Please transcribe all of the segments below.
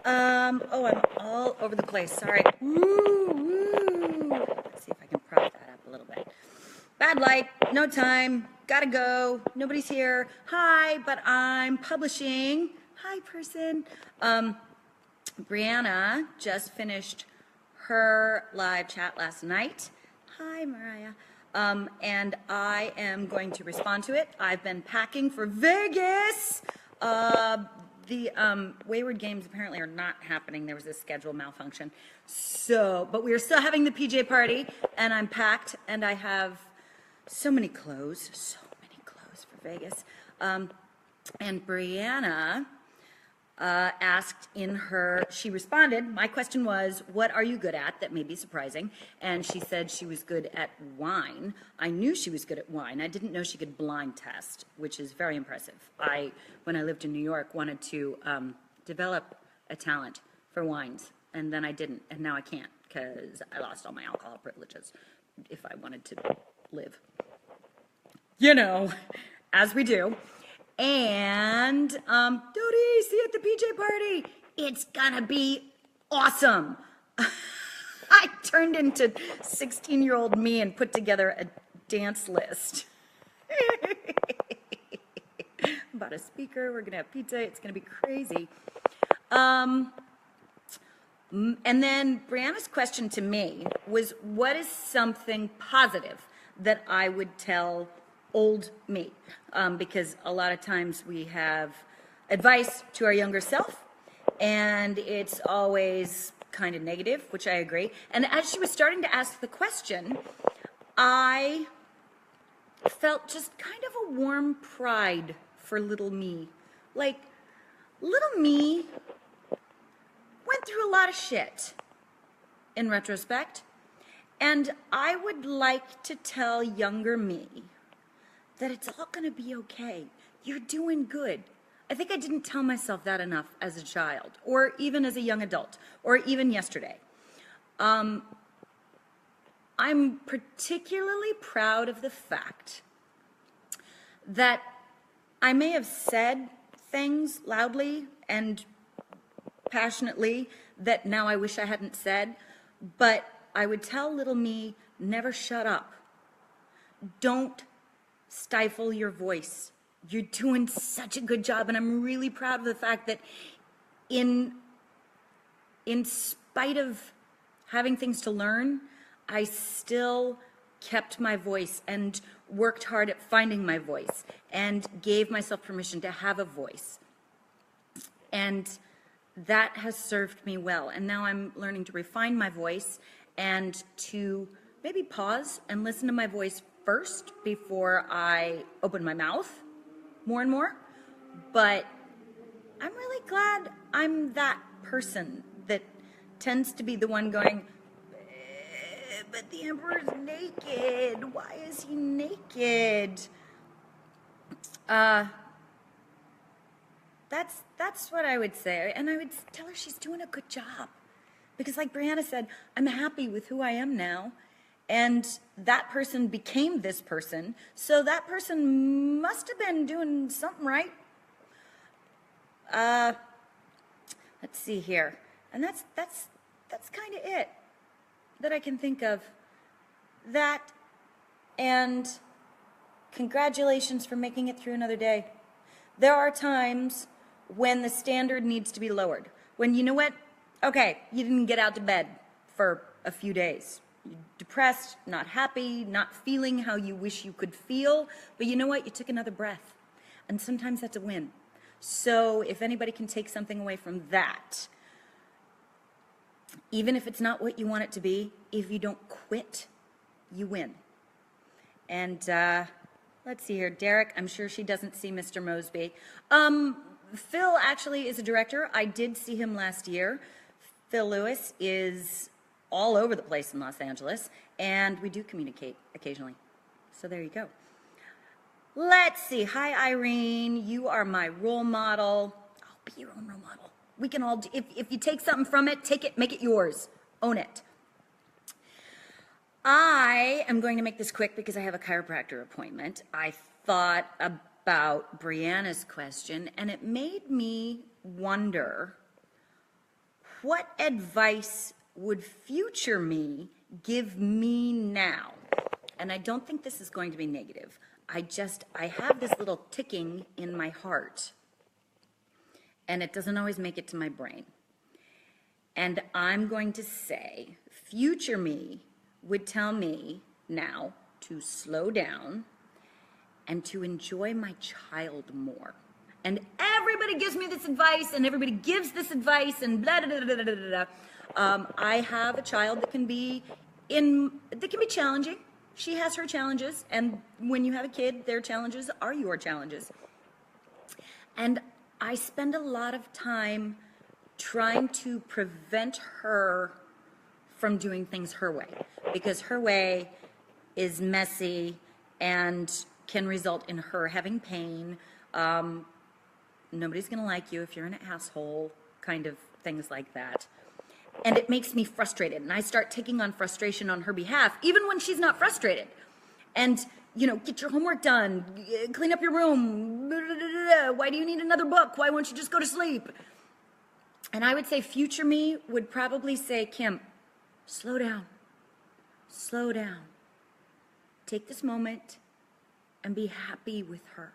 Oh, I'm all over the place. Sorry. Woo, woo. Let's see if I can prop that up a little bit. Bad light, no time, gotta go, nobody's here. Hi, but I'm publishing. Hi, person. Brianna just finished her live chat last night. Hi, Mariah. And I am going to respond to it. I've been packing for Vegas. The Wayward Games apparently are not happening. There was a schedule malfunction. So, but we are still having the PJ party, and I'm packed, and I have so many clothes for Vegas. And Brianna asked she responded, my question was, what are you good at? That may be surprising. And she said she was good at wine. I knew she was good at wine. I didn't know she could blind test, which is very impressive. When I lived in New York, wanted to develop a talent for wines, and then I didn't, and now I can't because I lost all my alcohol privileges if I wanted to live. You know, as we do. And, Dodie, see you at the PJ party. It's gonna be awesome. I turned into 16-year-old me and put together a dance list. Bought a speaker, we're gonna have pizza, it's gonna be crazy. And then Brianna's question to me was, what is something positive that I would tell old me? Because a lot of times we have advice to our younger self, and it's always kind of negative, which I agree. And as she was starting to ask the question, I felt just kind of a warm pride for little me. Like, little me went through a lot of shit in retrospect, and I would like to tell younger me that it's all going to be okay. You're doing good. I think I didn't tell myself that enough as a child, or even as a young adult, or even yesterday. I'm particularly proud of the fact that I may have said things loudly and passionately that now I wish I hadn't said, but I would tell little me, never shut up. Don't stifle your voice. You're doing such a good job, and I'm really proud of the fact that in spite of having things to learn, I still kept my voice and worked hard at finding my voice and gave myself permission to have a voice. And that has served me well. And now I'm learning to refine my voice and to maybe pause and listen to my voice first before I open my mouth more and more. But I'm really glad I'm that person that tends to be the one going, but the emperor's naked. Why is he naked? That's what I would say. And I would tell her she's doing a good job. Because like Brianna said, I'm happy with who I am now. And that person became this person. So that person must have been doing something right. Let's see here. And that's kind of it that I can think of. That, and congratulations for making it through another day. There are times when the standard needs to be lowered. When, you know what? Okay, you didn't get out to bed for a few days. You're depressed, not happy, not feeling how you wish you could feel. But you know what? You took another breath. And sometimes that's a win. So if anybody can take something away from that, even if it's not what you want it to be, if you don't quit, you win. And let's see here. Derek, I'm sure she doesn't see Mr. Mosby. Phil actually is a director. I did see him last year. Phil Lewis is all over the place in Los Angeles, and we do communicate occasionally. So there you go. Let's see. Hi, Irene. You are my role model. I'll be your own role model. We can all, if you take something from it, take it, make it yours. Own it. I am going to make this quick because I have a chiropractor appointment. I thought about Brianna's question, and it made me wonder what advice would future me give me now? And I don't think this is going to be negative. I have this little ticking in my heart, and it doesn't always make it to my brain. And I'm going to say, future me would tell me now to slow down and to enjoy my child more. And everybody gives me this advice, and everybody gives this advice, and blah, blah, blah, blah, blah, blah. I have a child that can be challenging. She has her challenges, and when you have a kid, their challenges are your challenges. And I spend a lot of time trying to prevent her from doing things her way, because her way is messy and can result in her having pain. Nobody's going to like you if you're an asshole, kind of things like that. And it makes me frustrated, and I start taking on frustration on her behalf, even when she's not frustrated. And, get your homework done, clean up your room, why do you need another book? Why won't you just go to sleep? And I would say future me would probably say, Kim, slow down, slow down. Take this moment and be happy with her,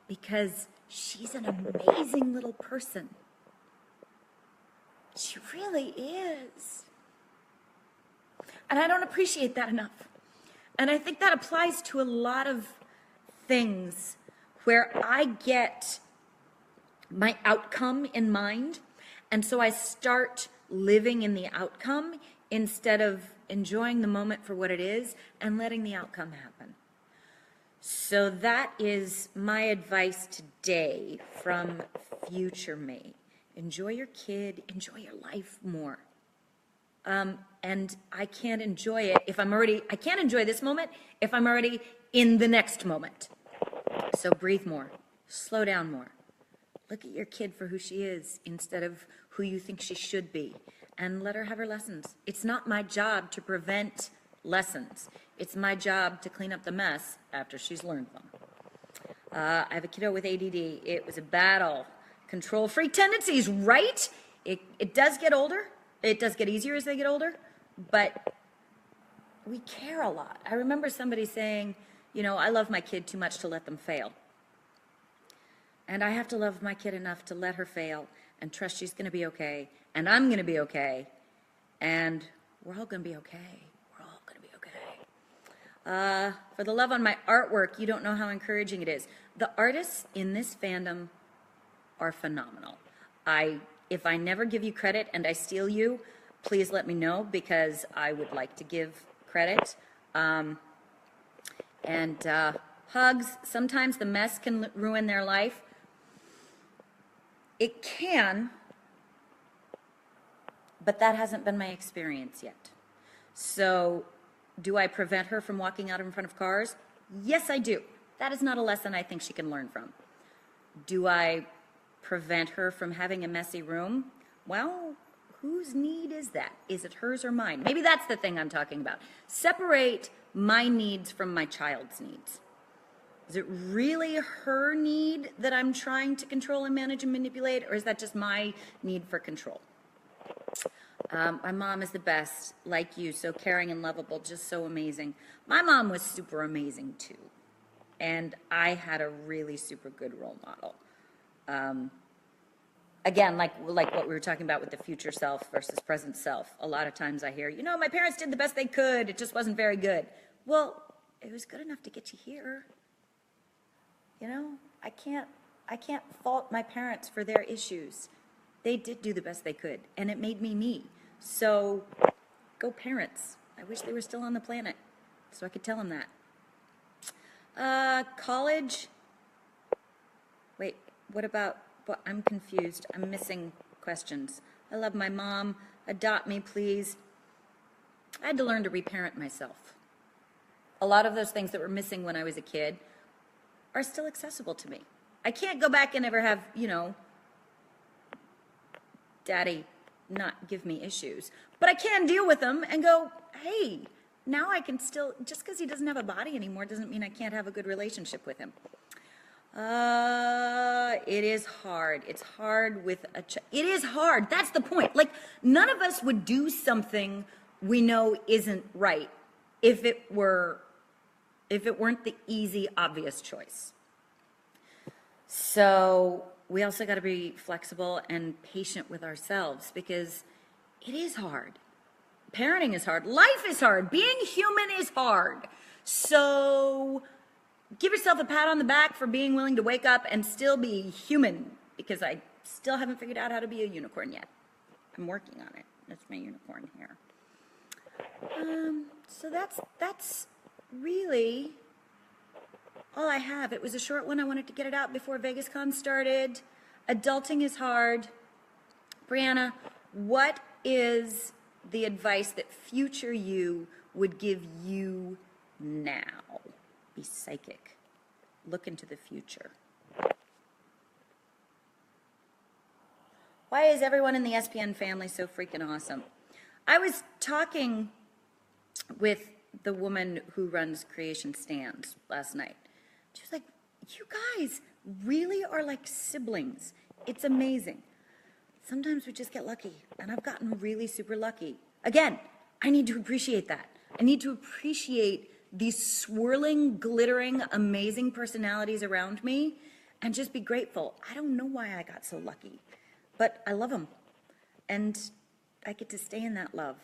because she's an amazing little person. She really is. And I don't appreciate that enough. And I think that applies to a lot of things where I get my outcome in mind, and so I start living in the outcome instead of enjoying the moment for what it is and letting the outcome happen. So that is my advice today from future me. Enjoy your kid, enjoy your life more. And I can't enjoy it if I can't enjoy this moment if I'm already in the next moment. So breathe more, slow down more. Look at your kid for who she is instead of who you think she should be, and let her have her lessons. It's not my job to prevent lessons. It's my job to clean up the mess after she's learned them. I have a kiddo with ADD. It was a battle. Control freak tendencies, right? It does get older. It does get easier as they get older, but we care a lot. I remember somebody saying, I love my kid too much to let them fail. And I have to love my kid enough to let her fail and trust she's going to be okay, and I'm going to be okay, and we're all going to be okay. We're all going to be okay. For the love on my artwork, you don't know how encouraging it is. The artists in this fandom are phenomenal. If I never give you credit and I steal you, please let me know, because I would like to give credit. Hugs, sometimes the mess can ruin their life. It can, but that hasn't been my experience yet. So, do I prevent her from walking out in front of cars? Yes, I do. That is not a lesson I think she can learn from. Do I prevent her from having a messy room? Well, whose need is that? Is it hers or mine? Maybe that's the thing I'm talking about. Separate my needs from my child's needs. Is it really her need that I'm trying to control and manage and manipulate, or is that just my need for control? My mom is the best, like you, so caring and lovable, just so amazing. My mom was super amazing too, and I had a really super good role model. Again, like what we were talking about with the future self versus present self. A lot of times I hear, my parents did the best they could. It just wasn't very good. Well, it was good enough to get you here. I can't fault my parents for their issues. They did do the best they could, and it made me me. So, go parents. I wish they were still on the planet so I could tell them that. College. Wait, what about... But I'm confused. I'm missing questions. I love my mom. Adopt me, please. I had to learn to reparent myself. A lot of those things that were missing when I was a kid are still accessible to me. I can't go back and ever have, Daddy not give me issues. But I can deal with them and go, hey, now I can still, just because he doesn't have a body anymore doesn't mean I can't have a good relationship with him. it is hard. It's hard with it is hard. That's the point. Like, none of us would do something we know isn't right if it weren't the easy, obvious choice. So we also got to be flexible and patient with ourselves, because it is hard. Parenting is hard. Life is hard. Being human is hard. So give yourself a pat on the back for being willing to wake up and still be human, because I still haven't figured out how to be a unicorn yet. I'm working on it. That's my unicorn here. So that's really all I have. It was a short one. I wanted to get it out before VegasCon started. Adulting is hard. Brianna, what is the advice that future you would give you now? Be psychic. Look into the future. Why is everyone in the SPN family so freaking awesome? I was talking with the woman who runs Creation Stands last night. She was like, you guys really are like siblings. It's amazing. Sometimes we just get lucky, and I've gotten really super lucky. Again, I need to appreciate that. I need to appreciate these swirling, glittering, amazing personalities around me and just be grateful. I don't know why I got so lucky, but I love them, and I get to stay in that love.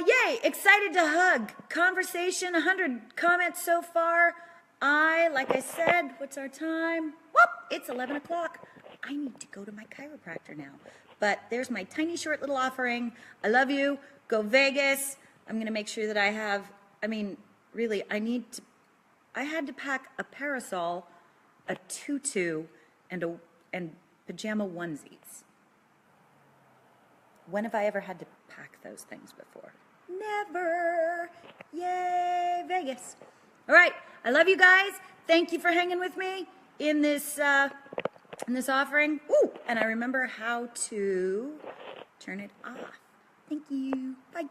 Yay, excited to hug. Conversation, 100 comments so far. Like I said, what's our time? Whoop, it's 11 o'clock. I need to go to my chiropractor now. But there's my tiny short little offering. I love you. Go Vegas. I'm going to make sure that I have, really, I had to pack a parasol, a tutu, and pajama onesies. When have I ever had to pack those things before? Never. Yay, Vegas. All right. I love you guys. Thank you for hanging with me in this offering. Ooh, and I remember how to turn it off. Thank you. Bye.